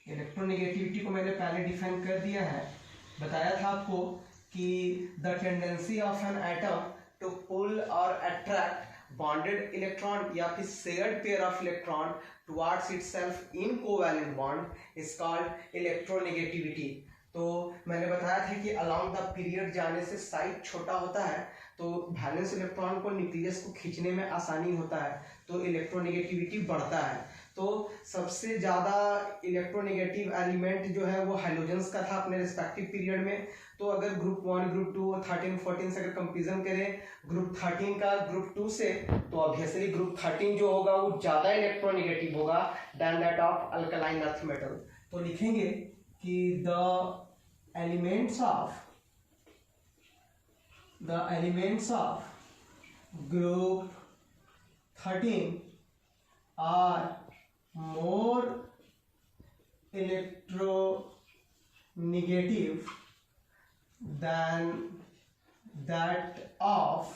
Electronegativity को मैंने पहले डिफाइन कर दिया है, बताया था आपको कि the tendency of an atom to pull और अट्रैक्ट बॉन्डेड इलेक्ट्रॉन या फिर shared pair of electron towards itself in covalent bond is called electronegativity. तो मैंने बताया था कि अलोंग द पीरियड जाने से साइज छोटा होता है तो वैलेंस इलेक्ट्रॉन को न्यूक्लियस को खींचने में आसानी होता है, तो इलेक्ट्रोनेगेटिविटी बढ़ता है। तो सबसे ज़्यादा इलेक्ट्रोनेगेटिव एलिमेंट जो है वो हाइड्रोजन्स का था अपने रिस्पेक्टिव पीरियड में। तो अगर ग्रुप 1, ग्रुप 2, 13, 14 से अगर कंपेरिजन करें ग्रुप 13 का ग्रुप 2 से, तो ऑब्वियसली ग्रुप 13 जो होगा वो ज़्यादा इलेक्ट्रोनेगेटिव होगा then that of alkaline earth metal. तो लिखेंगे कि the elements of group 13 are more electronegative than that of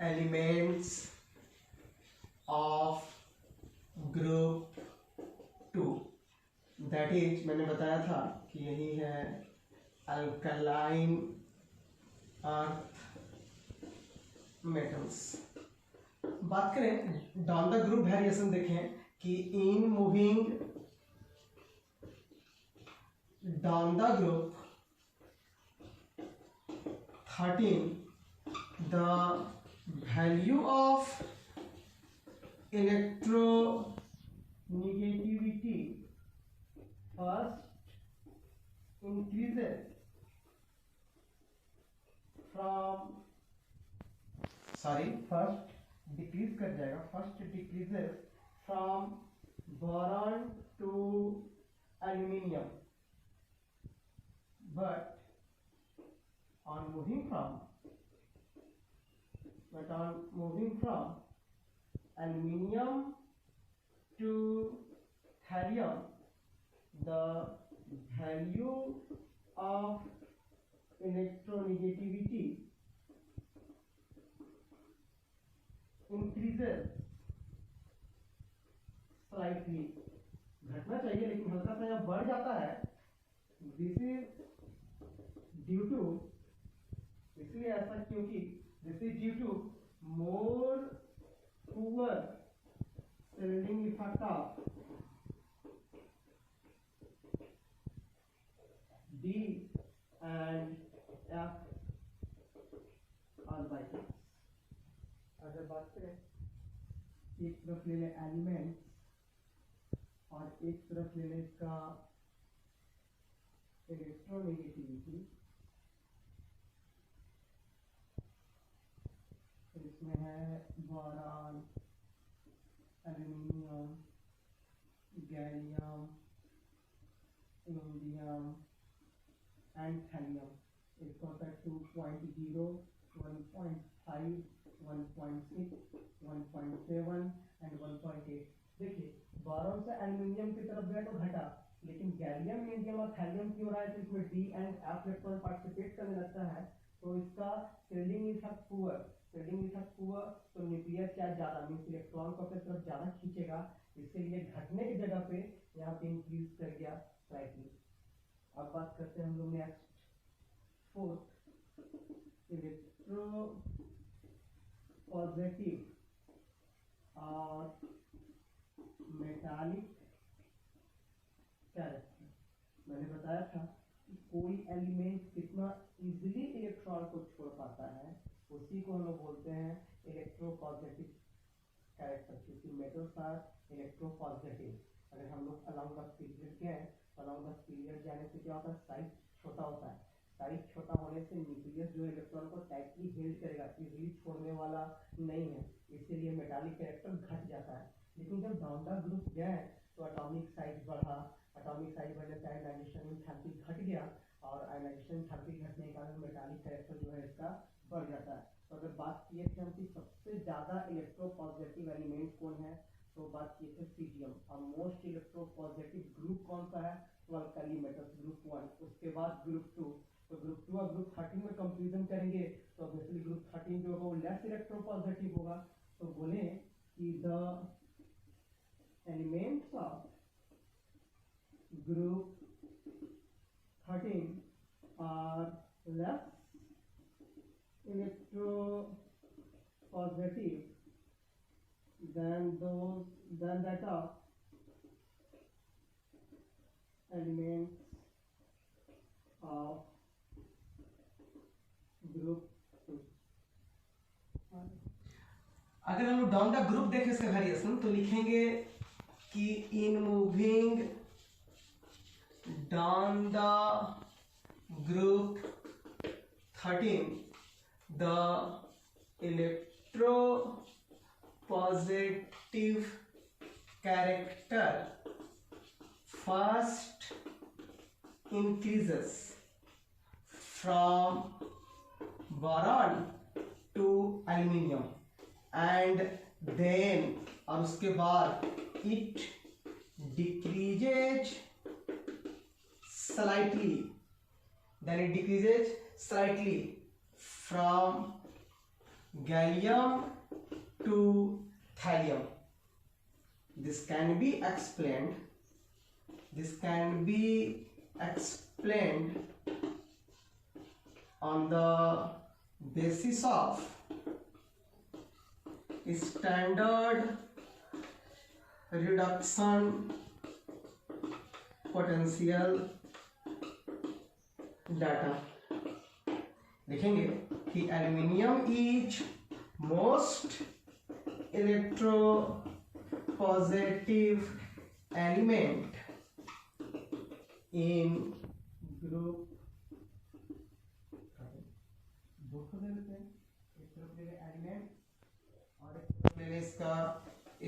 elements of group 2। That is मैंने बताया था कि यही है अल्कलाइन अर्थ मेटल्स। बात करें डाउन द ग्रुप वेरिएशन, देखें कि in moving down the group 13 the value of electronegativity first increases from first decrease कर जाएगा, first decreases from boron to aluminium, but on moving from aluminium to thorium, the value of electronegativity increases slightly, घटना चाहिए लेकिन हल्का सा यहाँ बढ़ जाता है। दिस इज ड्यू टू, इसलिए ऐसा क्योंकि this is due to more poor shielding effect of D and F orbitals. अगर बात करें एक तरफ ले लें एलिमेंट्स और एक तरफ ले लें इसका इलेक्ट्रोनेगेटिविटी, इसमें है boron, aluminium, gallium, indium and thallium. इसका होता है 2.0, 1.5, 1.6, 1.7 एंड 1.8। देखिए बोरॉन से एल्यूमिनियम की तरफ गया तो घटा, लेकिन गैलियम, इंडियम और थैलियम क्यों रहा है तो इसमें D and F electron participate करने लगता है, तो इसका शिल्डिंग इफेक्ट पुअर, तो न्यूक्लियस क्या ज़्यादा मीन्स इलेक्ट्रॉन को अपनी तरफ ज़्यादा खींचेगा, इसलिए घटने की जगह पे यहाँ पे इंक्रीज कर गया स्लाइटली। अब बात करते हैं हम लोग नेक्स्ट फोर्थ, इलेक्ट्रो पॉजिटिव और मेटालिक कैरेक्टर। मैंने बताया था कि कोई एलिमेंट कितना इजीली इलेक्ट्रॉन को छोड़ पाता है उसी को हम लोग बोलते हैं इलेक्ट्रो पॉजिटिव कैरेक्टर, क्योंकि मेटल्स आर इलेक्ट्रो पॉजिटिव। अगर हम लोग अलोंग द पीरियड गए तो अलोंग द पीरियड जाने से क्या होता है, साइज छोटा होता है। साइज छोटा होने से न्यूक्लियस जो इलेक्ट्रॉन को टाइटली हेल्ड करेगा, इजीली छोड़ने वाला नहीं है, इसीलिए मेटालिक कैरेक्टर घट जाता है। लेकिन जब डाउन द ग्रुप गए तो एटॉमिक साइज बढ़ा, एटॉमिक साइज बढ़ने से आयनाइजेशन एंथैल्पी घट गया और आयनाइजेशन एंथैल्पी घटने के कारण मेटालिक कैरेक्टर जो है इसका बढ़ जाता है। तो अगर बात किए थे हम कि सबसे ज़्यादा इलेक्ट्रो पॉजिटिव एलिमेंट कौन है, तो बात किए थे सीजियम। और मोस्ट इलेक्ट्रो पॉजिटिव ग्रुप कौन सा है, तो अल्काली मेटल्स ग्रुप 1। उसके बाद ग्रुप 2, तो ग्रुप 2 और ग्रुप 13 में कंपेरिजन करेंगे तो ऑब्वियसली ग्रुप 13 जो होगा वो लेस इलेक्ट्रो पॉजिटिव होगा। तो बोले कि the elements of group 13 are less electropositive than that of elements of group 2। अगर हम लोग डाउन द ग्रुप देखें इसका वेरिएशन तो लिखेंगे कि in moving down the group 13 the electropositive character first increases from boron to aluminium and then और उसके बाद it decreases slightly from gallium to thallium. This can be explained on the basis of standard reduction potential data। लिखेंगे कि aluminium is most electropositive element in group. दो को ले लेते हैं, एक तरफ ले लें एलिमेंट और एक तरफ ले लें इसका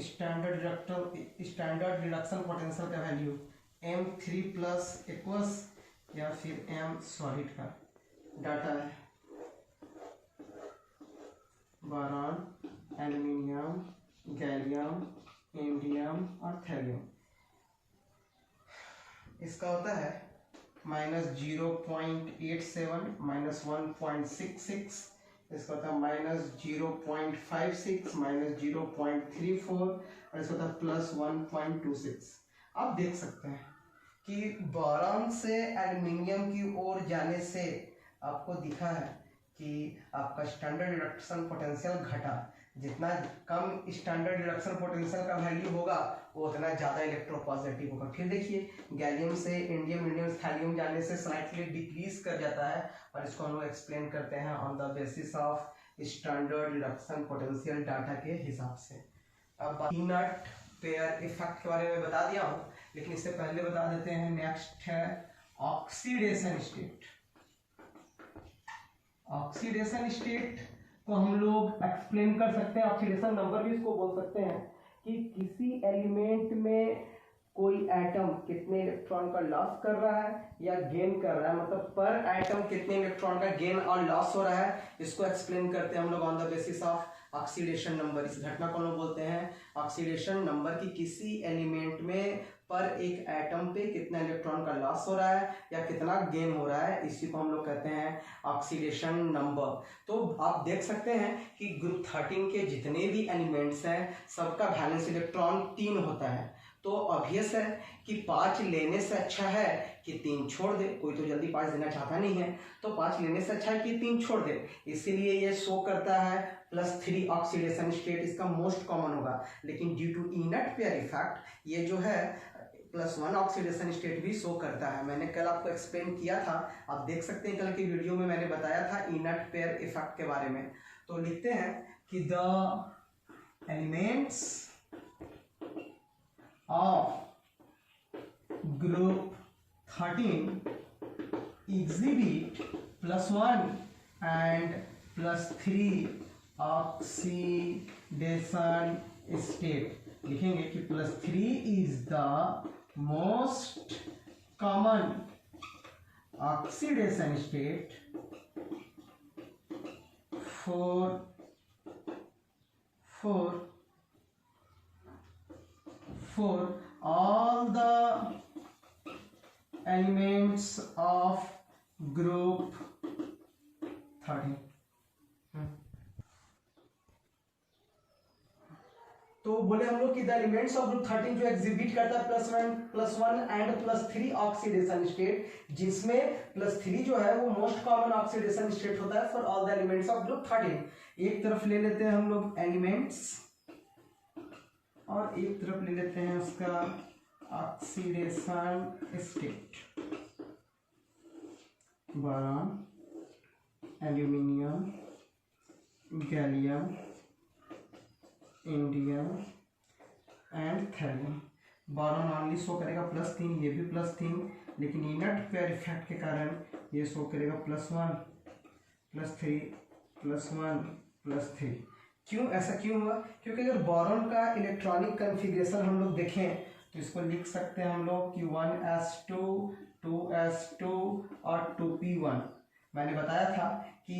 स्टैंडर्ड रिडक्शन पोटेंशियल का वैल्यू M3 प्लस एक्वस या फिर M सॉलिड का डाटा है। बोरॉन, एल्यूमिनियम, गैलियम, इंडियम और थैलियम। इसका होता है -0.87 -1.66, इसका होता है -0.56 -0.34 और इसका होता है +1.26। आप देख सकते हैं कि बोरॉन से एल्यूमिनियम की ओर जाने से आपको दिखा है कि आपका स्टैंडर्ड रिडक्शन पोटेंशियल घटा। जितना कम स्टैंडर्ड रिडक्शन पोटेंशियल का वैल्यू होगा वो उतना ज़्यादा इलेक्ट्रोपॉजिटिव होगा। फिर देखिए गैलियम से इंडियम थैलियम जाने से स्लाइटली डिक्रीज कर जाता है और इसको हम लोग एक्सप्लेन करते हैं on the basis of standard reduction potential data के हिसाब से। अब पीनट पेयर इफेक्ट के बारे में बता दिया हूँ, लेकिन इससे पहले बता देते हैं नेक्स्ट है ऑक्सीडेशन स्टेट। ऑक्सीडेशन स्टेट को हम लोग एक्सप्लेन कर सकते हैं, ऑक्सीडेशन नंबर भी इसको बोल सकते हैं कि किसी एलिमेंट में कोई एटम कितने इलेक्ट्रॉन का लॉस कर रहा है या गेन कर रहा है, मतलब पर एटम कितने इलेक्ट्रॉन का गेन और लॉस हो रहा है, इसको एक्सप्लेन करते हैं हम लोग on the basis of oxidation number. इस घटना को हम लोग बोलते हैं ऑक्सीडेशन नंबर की किसी एलिमेंट में पर एक एटम पे कितना इलेक्ट्रॉन का लॉस हो रहा है या कितना गेन हो रहा है, इसी को हम लोग कहते हैं ऑक्सीडेशन नंबर। तो आप देख सकते हैं कि ग्रुप 13 के जितने भी एलिमेंट्स हैं सबका वैलेंस इलेक्ट्रॉन 3 होता है। तो ऑब्वियस है कि 5 लेने से अच्छा है कि 3 छोड़ दे। कोई तो जल्दी 5 देना चाहता नहीं है, तो 5 लेने से अच्छा है कि 3 छोड़ दे। इसीलिए ये शो करता है +3 ऑक्सीडेशन स्टेट इसका मोस्ट कॉमन होगा। लेकिन due to inert pair effect ये जो है +1 ऑक्सीडेशन स्टेट भी शो करता है। मैंने कल आपको एक्सप्लेन किया था, आप देख सकते हैं कल की वीडियो में मैंने बताया था इनट पेयर इफेक्ट के बारे में। तो लिखते हैं कि the elements of group 13 exhibit +1 and +3 oxidation state. लिखेंगे कि +3 is the most common oxidation state for all the elements of group 13। तो बोले हम लोग कि द एलिमेंट्स ऑफ ग्रुप 13 जो एग्जिबिट करता है +1 एंड +3 ऑक्सीडेशन स्टेट, जिसमें +3 जो है वो मोस्ट कॉमन ऑक्सीडेशन स्टेट होता है for all the elements of group 13। एक तरफ ले लेते हैं हम लोग एलिमेंट्स और एक तरफ ले लेते हैं उसका oxidation state. Boron, aluminium, gallium, indium and thallium. Boron only show करेगा +3, ये भी +3, लेकिन इनट पेयर इफेक्ट के कारण ये शो करेगा +1 +3 +1 +3। क्यों ऐसा क्यों हुआ? क्योंकि अगर बोरॉन का इलेक्ट्रॉनिक कन्फिग्रेशन हम लोग देखें तो इसको लिख सकते हैं हम लोग कि 1s2 2s2 और 2p1। मैंने बताया था कि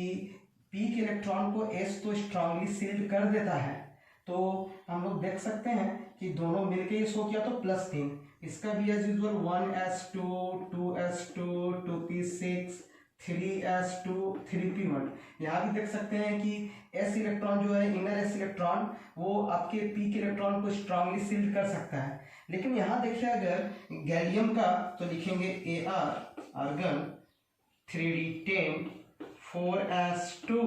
p के इलेक्ट्रॉन को s तो स्ट्रांगली सील्ड कर देता है, तो हम लोग देख सकते हैं कि दोनों मिलके ये शो किया तो +3। इसका भी as usual 1s2 2s2 2p6 3s2 3p1। यहाँ भी देख सकते हैं कि s इलेक्ट्रॉन जो है इनर s इलेक्ट्रॉन वो आपके p के इलेक्ट्रॉन को स्ट्रांगली सील्ड कर सकता है। लेकिन यहाँ देखिए अगर गैलियम का तो लिखेंगे Ar argon 3d10 4s2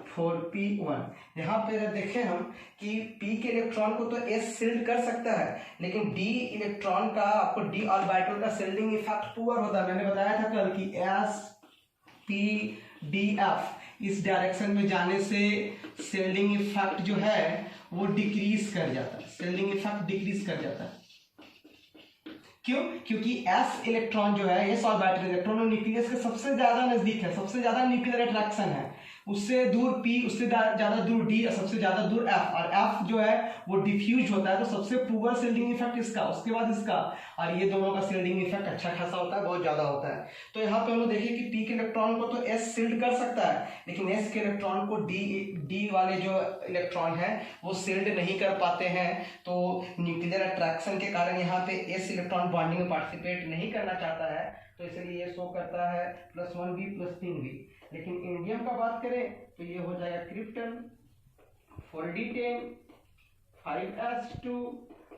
4p1। यहाँ पे देखें हम कि p के इलेक्ट्रॉन को तो s सील्ड कर सकता है, लेकिन d इलेक्ट्रॉन का आपको d ऑर्बिटल का सील्डिंग इफेक्ट पुअर होता है। मैंने बताया था कल कि s p d f इस डायरेक्शन में जाने से सील्डिंग इफेक्ट जो है वो डिक्रीज कर जाता है, सील्डिंग इफेक्ट डिक्रीज कर जाता है। क्यों? क्योंकि s इलेक्ट्रॉन जो है s ऑर्बिटल इलेक्ट्रॉन न्यूक्लियस के सबसे ज्यादा नजदीक है, सबसे ज्यादा न्यूक्लियर अट्रैक्शन है। उससे दूर p, उससे ज्यादा दूर d और सबसे ज्यादा दूर f, और f जो है वो डिफ्यूज होता है, तो सबसे पुअर सील्डिंग इफेक्ट इसका, उसके बाद इसका, और ये दोनों का सील्डिंग इफेक्ट अच्छा खासा होता है, बहुत ज्यादा होता है। तो यहाँ पे हम लोग देखिए कि p के इलेक्ट्रॉन को तो s सील्ड कर सकता है, लेकिन s के इलेक्ट्रॉन को d वाले जो इलेक्ट्रॉन है वो सील्ड नहीं कर पाते हैं। तो न्यूक्लियर अट्रैक्शन के कारण यहाँ पे s इलेक्ट्रॉन बॉन्डिंग में पार्टिसिपेट नहीं करना चाहता है, तो इसलिए ये शो करता है +1v +3v। लेकिन इंडियम का बात करें तो ये हो जाएगा क्रिप्टन 4d10 5s2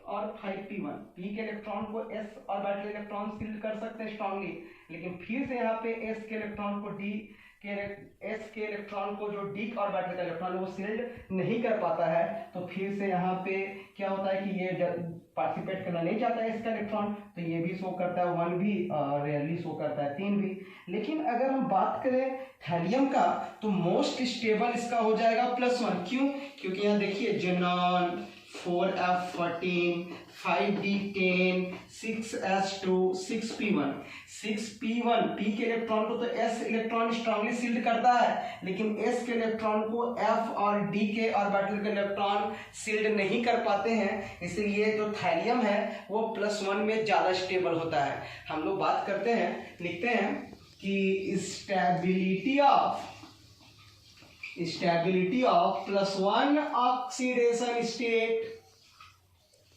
और 5p1। p के इलेक्ट्रॉन को s ऑर्बिटल इलेक्ट्रॉन सील्ड कर सकते हैं स्ट्रांगली, लेकिन फिर से यहाँ पे s के इलेक्ट्रॉन को s के इलेक्ट्रॉन को जो d ऑर्बिटल का इलेक्ट्रॉन है वो सील्ड नहीं कर पाता है। तो फिर से यहाँ पे क्या होता है कि ये पार्टिसिपेट करना नहीं चाहता है इसका इलेक्ट्रॉन, तो ये भी शो करता है 1v और रेयरली शो करता है 3v। लेकिन अगर हम बात करें थैलियम का तो मोस्ट स्टेबल इसका हो जाएगा +1। क्यों? क्योंकि यहाँ देखिए xenon 4f14 5d10 6s2 6p1। 6p1 p के इलेक्ट्रॉन को तो s इलेक्ट्रॉन स्ट्रांगली सील्ड करता है, लेकिन s के इलेक्ट्रॉन को f और d के ऑर्बिटल के इलेक्ट्रॉन सील्ड नहीं कर पाते हैं, इसलिए जो थैलियम है वो +1 में ज्यादा स्टेबल होता है। हम लोग बात करते हैं, लिखते हैं कि stability of +1 oxidation state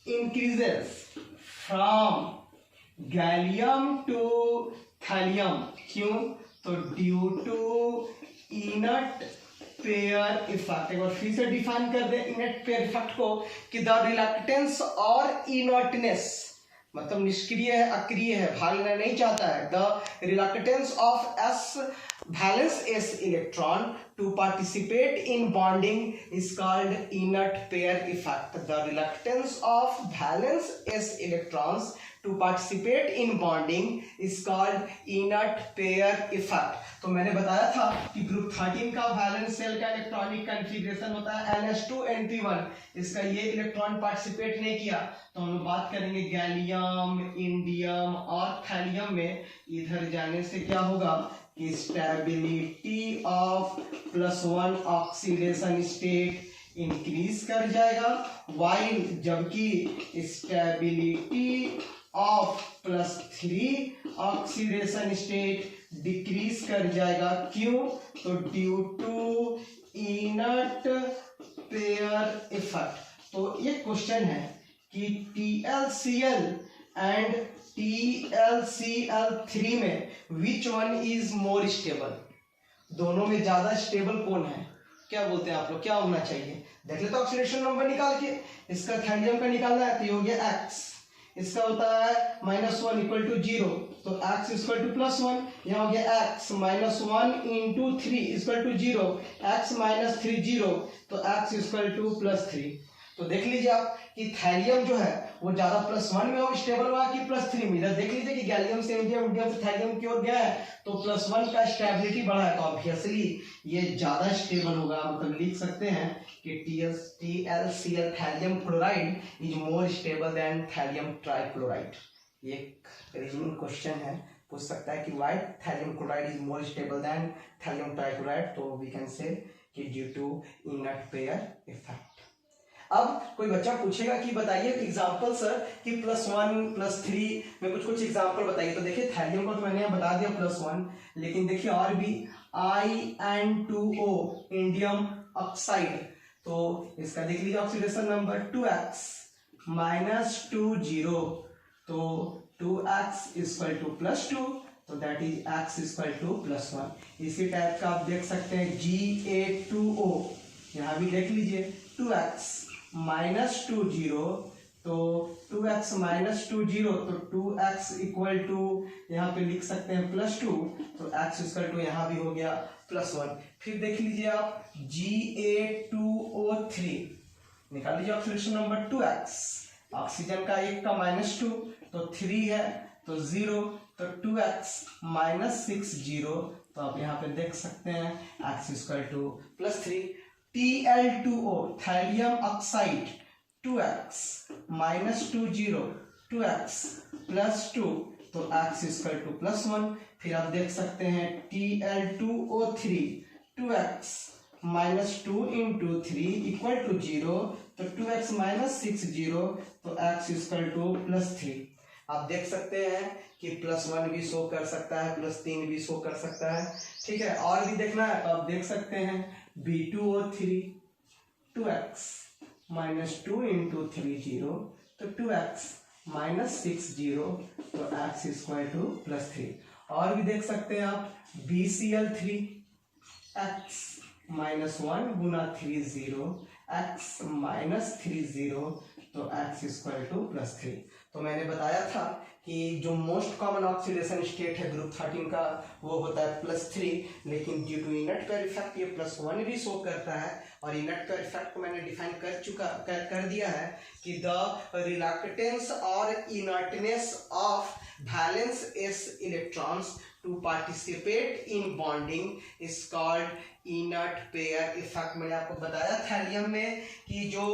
increases from gallium to thallium. क्यों? तो due to inert pair effect. एक बार फिर से डिफाइन कर दे इनट पेयर इफेक्ट को कि द रिलक्टेंस और इनर्टनेस, मतलब निष्क्रिय है, अक्रिय है, भागना नहीं चाहता है। The reluctance of s valence s electron to participate in bonding is called inert pair effect. The reluctance of valence s electrons to participate in bonding is called inert pair effect. तो मैंने बताया था कि group 13 का valence shell का electronic configuration होता है ns2np1। इसका ये इलेक्ट्रॉन पार्टिसिपेट नहीं किया, तो हम बात करेंगे गैलियम, इंडियम और थैलियम में। इधर जाने से क्या होगा कि stability of +1 oxidation state increase कर जाएगा, वाइल जबकि stability of +3 oxidation state decrease कर जाएगा। क्यों? तो due to inert pair effect. तो ये क्वेश्चन है कि TlCl एंड TlCl3 में which one is more stable, दोनों में ज्यादा स्टेबल कौन है? क्या बोलते हैं आप लोग, क्या होना चाहिए? देख ले तो ऑक्सीडेशन नंबर निकाल के, इसका थैलियम का निकालना है तो ये हो गया x, इसका होता है -1 इक्वल टू 0, तो x इक्वल टू +1, यहाँ हो गया x -1 into 3 equal to 0, x -3 0, तो x इक्वल टू +3। तो देख लीजिए आप कि थैलियम जो है वो ज्यादा +1 में हो स्टेबल हुआ कि +3 में। इधर देख लीजिए कि गैलियम से इंडियम से थैलियम की ओर गया है तो +1 का स्टेबिलिटी बढ़ा है, तो ऑब्वियसली ये ज्यादा स्टेबल होगा। मतलब लिख सकते हैं कि TlCl thallium chloride is more stable than thallium trichloride. एक रीजनिंग क्वेश्चन है, पूछ सकता है कि why thallium chloride is more stable than thallium trichloride, तो वी कैन से कि due to inert pair effect. अब कोई बच्चा पूछेगा कि बताइए एग्जांपल सर कि +1 +3 में कुछ एग्जांपल बताइए। तो देखिए थैलियम को तो मैंने बता दिया +1, लेकिन देखिए और भी In2O इंडियम ऑक्साइड, तो इसका देख लीजिए ऑक्सीडेशन नंबर 2x -20, तो 2x इक्वल टू +2, तो that is x equal to +1। इसी टाइप का आप देख सकते हैं Ga2O, यहाँ भी देख लीजिए 2x -20, तो 2x -20, तो 2x इक्वल टू यहाँ पे लिख सकते हैं +2, तो x इक्वल टू यहाँ भी हो गया +1। फिर देख लीजिए आप Ga2O3 निकाल लीजिए ऑक्सीडेशन नंबर 2x, ऑक्सीजन का एक का -2 तो 3 है तो 0, तो 2x -60, तो आप यहाँ पे देख सकते हैं x equal to +3। Tl2O thallium oxide 2x -20, 2x +2, तो x इक्वल टू +1। फिर आप देख सकते हैं Tl2O3 2x -2 into 3 equal to 0, तो 2x -60, तो x इक्वल टू +3। आप देख सकते हैं कि +1 भी शो कर सकता है, +3 भी शो कर सकता है, ठीक है। और भी देखना है तो आप देख सकते हैं B2O3 2x -2 इंटू 3 0, तो 2x -60, तो x इक्वल टू +3। और भी देख सकते हैं आप BCl3 x -1 गुना 3 0, x -30, तो x इक्वल टू +3। तो मैंने बताया था कि जो मोस्ट कॉमन ऑक्सीडेशन स्टेट है ग्रुप 13 का वो होता है +3, लेकिन due to inert pair effect ये +1 भी शो करता है। और इनर्ट पेयर इफेक्ट को मैंने डिफाइन कर दिया है कि द रिलक्टेंस और inertness of valence s electrons to participate in bonding is called inert pair effect. मैंने आपको बताया थैलियम में कि जो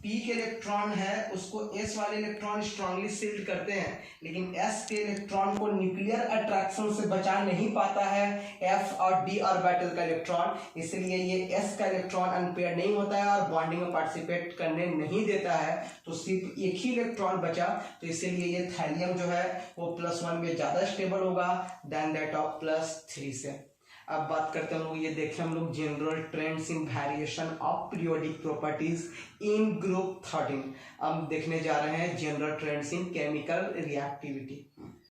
पीक इलेक्ट्रॉन है उसको s वाले इलेक्ट्रॉन स्ट्रांगली सील्ड करते हैं, लेकिन s के इलेक्ट्रॉन को न्यूक्लियर अट्रैक्शन से बचा नहीं पाता है f और d ऑर्बिटल का इलेक्ट्रॉन, इसलिए ये s का इलेक्ट्रॉन अनपेयर नहीं होता है और बॉन्डिंग में पार्टिसिपेट करने नहीं देता है, तो सिर्फ एक ही इलेक्ट्रॉन बचा। तो इसीलिए ये थैलियम जो है वो +1 में ज्यादा स्टेबल होगा देन दैट ऑफ +3 से। अब बात करते हैं हम लोग, ये देखें हम लोग general trends in variation of periodic properties in group 13। अब देखने जा रहे हैं general trends in chemical reactivity.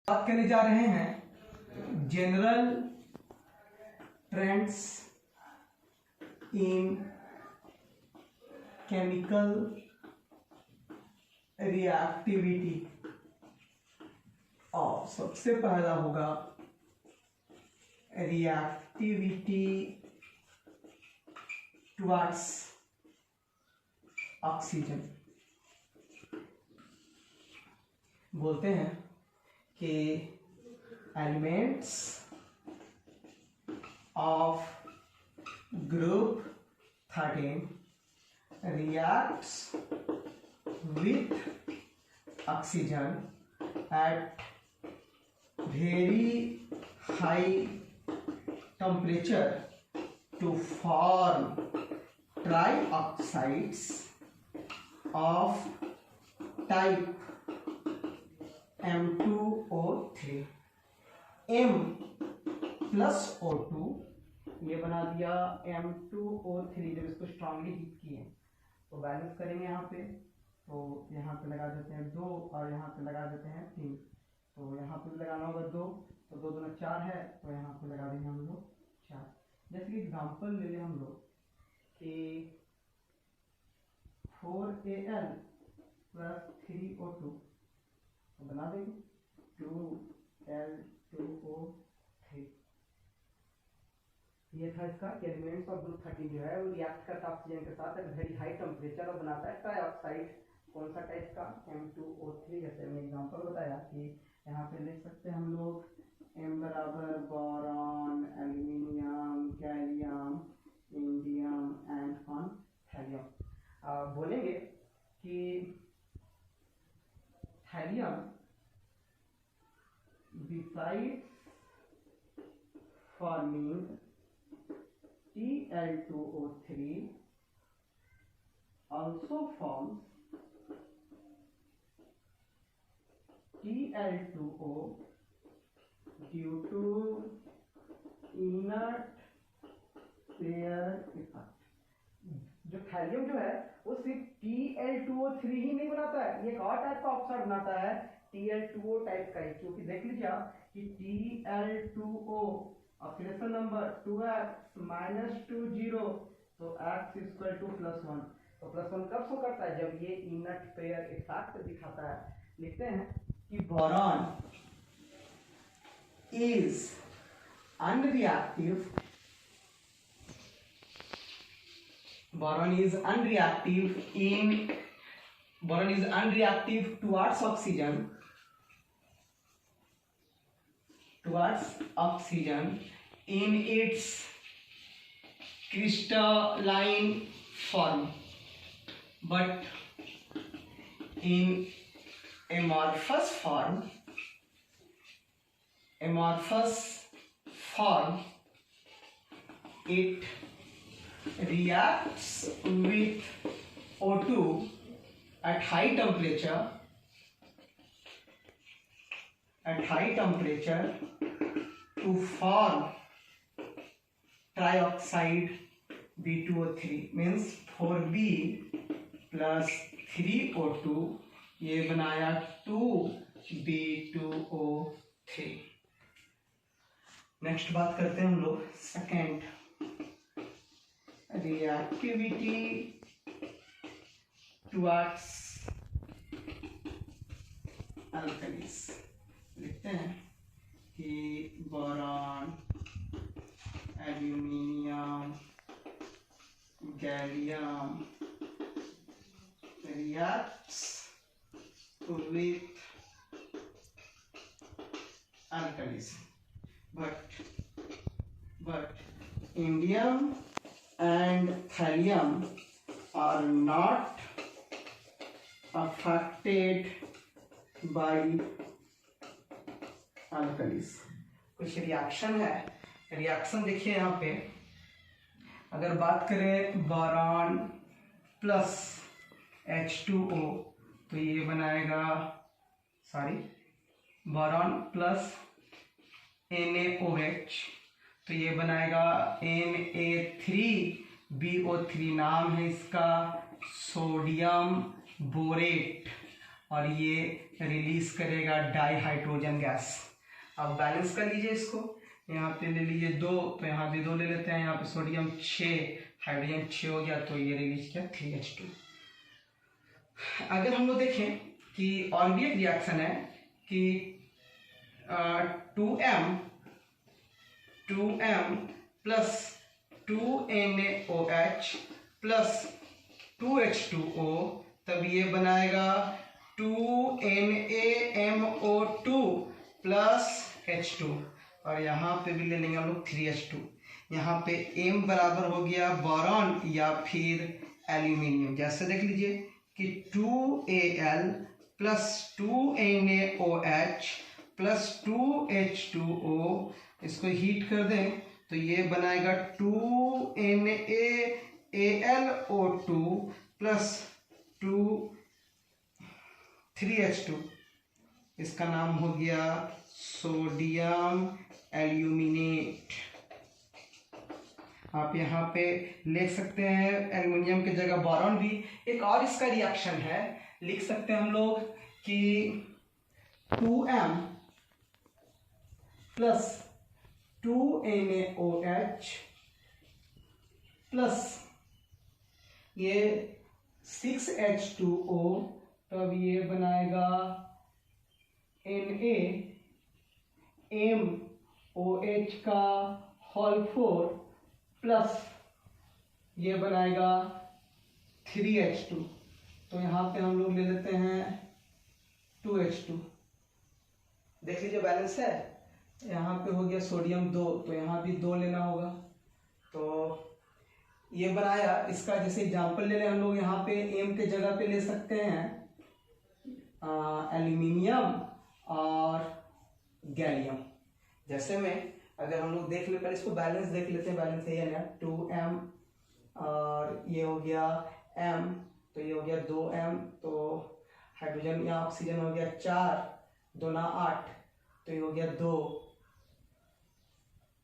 बात करने जा रहे हैं general trends in chemical reactivity, और सबसे पहला होगा रिएक्टिविटी टुवर्ड्स ऑक्सीजन। बोलते हैं कि elements of group 13 reacts with oxygen at very high temperature to form trioxides of type M2O3। M plus O2 ये बना दिया M2O3। जब इसको स्ट्रांगली हीट किए तो बैलेंस करेंगे यहाँ पे, तो यहाँ पे लगा देते हैं 2 और यहाँ पे लगा देते हैं 3, तो यहाँ पे लगाना होगा 2, तो 2 दूना 4 है, तो यहाँ पे लगा देंगे हम लोग 4। जैसे कि एग्जांपल ले लें हम लोग कि 4Al प्लस 3O2 बना देंगे 2L2O3। ये था इसका एलिमेंट्स ऑफ ग्रुप 13 जो है वो रिएक्ट करता है ऑक्सीजन के साथ वेरी हाई टेम्परेचर और बनाता है ट्राइऑक्साइड। कौन सा टाइप का? M2O3। जैसे मैंने एग्जांपल बताया कि यहाँ पे लिख सकते हैं हम लोग M बराबर boron, aluminium, gallium, indium and कौन थैलियम। बोलेंगे कि thallium besides forming Tl2O3 also forms Tl2O due to inert pair effect। जो थैलियम जो है वो सिर्फ Tl2O3 ही नहीं बनाता है, ये एक और टाइप का ऑक्साइड बनाता है Tl2O टाइप का ही। क्योंकि देख लीजिए आप कि Tl2O ऑक्सीडेशन नंबर 2x -2 0 तो x इक्वल टू +1। तो +1 कब शो करता है? जब ये इनर्ट पेयर इफेक्ट दिखाता है। लिखते हैं कि boron is unreactive, boron is unreactive towards oxygen in its crystalline form, but in amorphous form it reacts with O2 at high temperature to form trioxide B2O3 means 4B plus 3O2 ये बनाया 2B2O3। Next बात करते हैं हम लोग second reactivity towards alkalis। लिखते हैं कि boron, aluminium, gallium reacts with alkalis, but indium and thallium are not affected by alkalis। कुछ रिएक्शन है, रिएक्शन देखिए यहाँ पे। अगर बात करें बोरॉन प्लस H2O तो ये बनाएगा बोरॉन प्लस NaOH तो ये बनाएगा Na3BO3 नाम है इसका सोडियम बोरेट और ये रिलीज करेगा डाइहाइड्रोजन गैस। अब बैलेंस कर लीजिए इसको, यहाँ पे ले लीजिए 2 तो यहाँ पे 2 ले लेते हैं, यहाँ पे सोडियम 6 हाइड्रोजन 6 हो गया तो ये रिलीज किया 3H2। अगर हम लोग देखें कि और भी एक रिएक्शन है कि 2M plus 2NaOH plus 2H2O तब ये बनाएगा 2NaMO2 प्लस H2 और यहाँ पे भी ले लेंगे हम लोग 3H2। यहाँ पे M बराबर हो गया बोरॉन या फिर एल्यूमिनियम। जैसे देख लीजिए कि 2Al plus 2NaOH plus 2H2O इसको हीट कर दें तो ये बनाएगा 2NaAlO2 प्लस 3H2। इसका नाम हो गया सोडियम एल्यूमिनेट। आप यहाँ पे लिख सकते हैं एल्युमिनियम की जगह बोरॉन भी। एक और इसका रिएक्शन है, लिख सकते हैं हम लोग कि 2M प्लस 2NaOH प्लस ये 6H2O, तब ये बनाएगा NaMOH का होल 4 प्लस ये बनाएगा 3H2। तो यहाँ पे हम लोग ले लेते हैं 2H2। देख लीजिए बैलेंस है। यहाँ पे हो गया सोडियम 2, तो यहाँ भी 2 लेना होगा। तो ये बनाया। इसका जैसे एग्जांपल ले लें हम लोग, यहाँ पे एम के जगह पे ले सकते हैं एल्यूमिनियम और गैलियम। जैसे में अगर हम लोग देख ले, पहले इसको बैलेंस देख लेते हैं। बैलेंस है ना 2m और ये हो गया m, तो ये हो गया 2m। तो हाइड्रोजन या ऑक्सीजन हो गया 4, 2 ना 8, तो ये हो गया 2।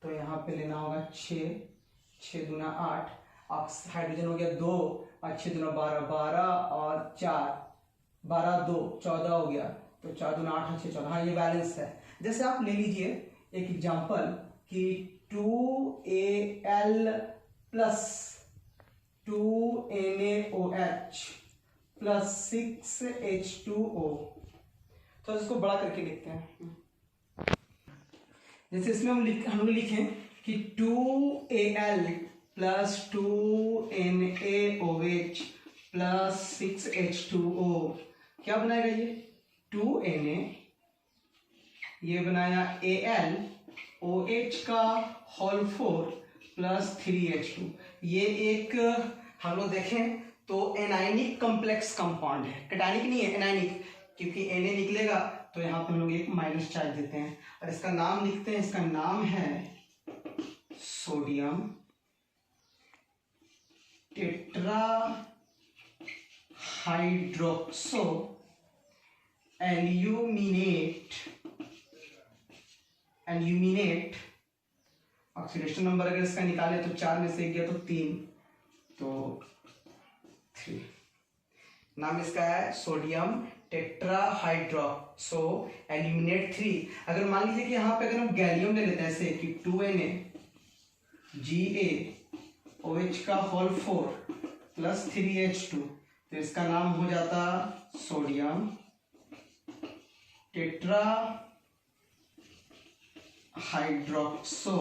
तो यहाँ पे लेना होगा 6, 6 दूना 8। हाइड्रोजन हो गया 2 और 6 दूना 12, 12 और 4, 12 2 14 हो गया। तो 4 दूना 8 और 6 14। हाँ, ये बैलेंस है। जैसे आप ले लीजिए एक एग्जांपल कि 2Al plus 2NaOH plus 6H2O। तो इसको बड़ा करके लिखते हैं। जैसे इसमें हम लोग लिखें कि 2Al plus 2NaOH plus 6H2O क्या बनाएगा ये 2Na, ये बनाया Al OH का होल 4 प्लस 3H2। ये एक हम लोग देखें तो एनायनिक कॉम्प्लेक्स कंपाउंड है, कैटायनिक नहीं है, एनायनिक, क्योंकि Na निकलेगा तो यहाँ पे हम लोग एक माइनस चार्ज देते हैं और इसका नाम लिखते हैं। इसका नाम है sodium tetra hydroxo aluminate. Oxidation number अगर इसका निकाले तो 4 में से 1 गया तो 3, तो 3। नाम इसका है सोडियम टेट्रा हाइड्रोक्सो एल्यूमिनेट 3। अगर मान लीजिए कि यहाँ पे अगर हम गैलियम ले लेते हैं ऐसे कि 2NaGaOH का होल 4 प्लस 3H2, तो इसका नाम हो जाता सोडियम टेट्रा हाइड्रोक्सो।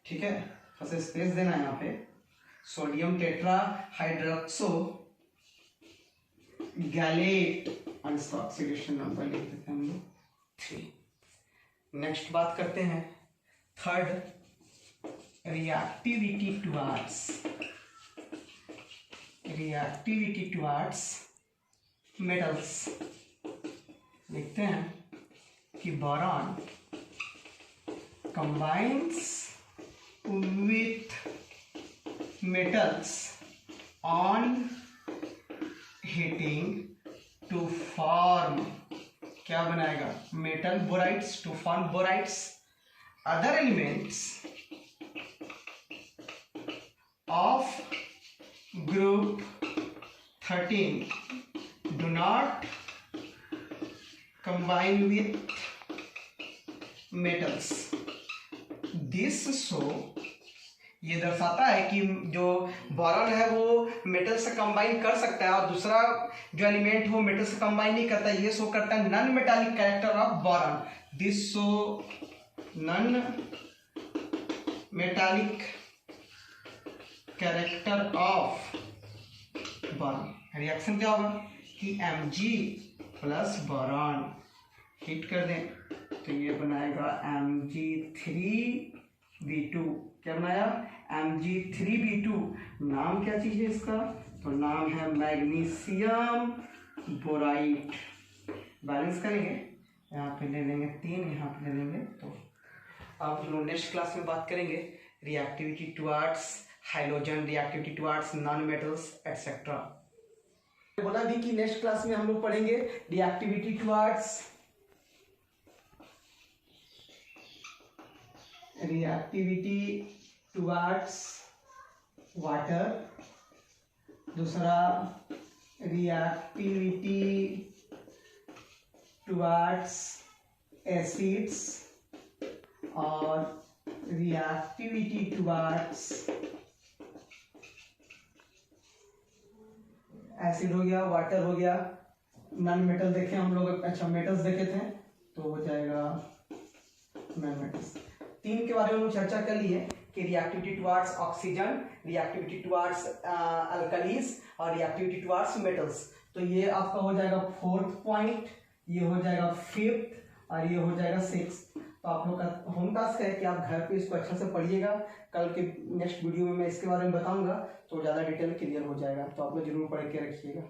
ठीक है, बस स्पेस देना है यहाँ पे। सोडियम टेट्रा हाइड्रोक्सो गैलेट, और इसका ऑक्सीडेशन नंबर लिख देते हैं हम लोग 3। नेक्स्ट बात करते हैं थर्ड, रिएक्टिविटी टुवर्ड्स मेटल्स। लिखते हैं कि boron combines with metals on heating to form क्या बनाएगा metal borides, to form borides. Other elements of group 13 do not combine with metals. This show ये दर्शाता है कि जो बोरॉन है वो मेटल से कंबाइन कर सकता है और दूसरा जो एलिमेंट वो मेटल से कंबाइन नहीं करता। ये शो करता है non metallic character of boron. This show non metallic character of boron. Reaction क्या होगा कि Mg प्लस बोरॉन हिट कर दें तो ये बनाएगा Mg3b2। क्या बनाया Mg3b2। नाम क्या चीज है इसका, तो नाम है मैग्नीशियम बोराइड। बैलेंस करेंगे, यहाँ पे ले लेंगे 3, यहाँ पे ले लेंगे। तो अब हम लोग नेक्स्ट क्लास में बात करेंगे reactivity towards hydrogen, reactivity towards non metals etcetera. बोला भी कि नेक्स्ट क्लास में हम लोग पढ़ेंगे रिएक्टिविटी टुवर्ड्स वाटर, दूसरा रिएक्टिविटी टुवर्ड्स एसिड्स और रिएक्टिविटी टुवर्ड्स एसिड हो गया, वाटर हो गया, नॉन मेटल देखे हम लोग, अच्छा मेटल्स देखे थे, तो हो जाएगा नॉन मेटल्स। 3 के बारे में हम चर्चा कर लिए कि reactivity towards oxygen, reactivity towards alkalis और रिएक्टिविटी टुवर्ड्स मेटल्स। तो ये आपका हो जाएगा 4th पॉइंट, ये हो जाएगा 5th और ये हो जाएगा 6th। तो आप लोग का होम टास्क है कि आप घर पे इसको अच्छा से पढ़िएगा। कल के नेक्स्ट वीडियो में मैं इसके बारे में बताऊंगा तो ज़्यादा डिटेल क्लियर हो जाएगा, तो आप लोग जरूर पढ़ के रखिएगा।